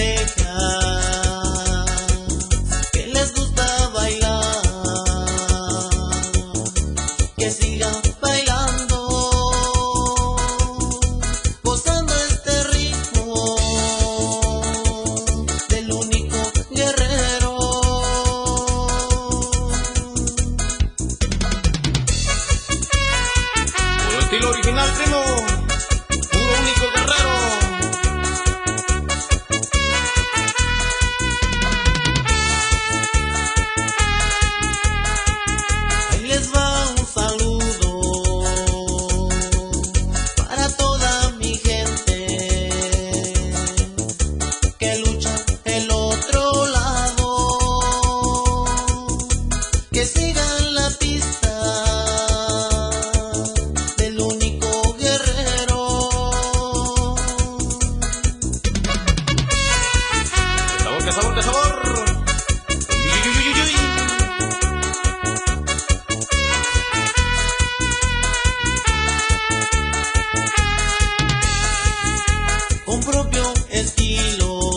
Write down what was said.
parejas que les gusta bailar, que sigan bailando, gozando este ritmo del único guerrero. Puro estilo original, primo. Puro único guerrero. Ahí les va un saludo para toda mi gente que lucha el otro lado, que sigan la pista del único guerrero. Sabor, que sabor, que sabor. Uy, uy, uy, uy, uy. Con propio estilo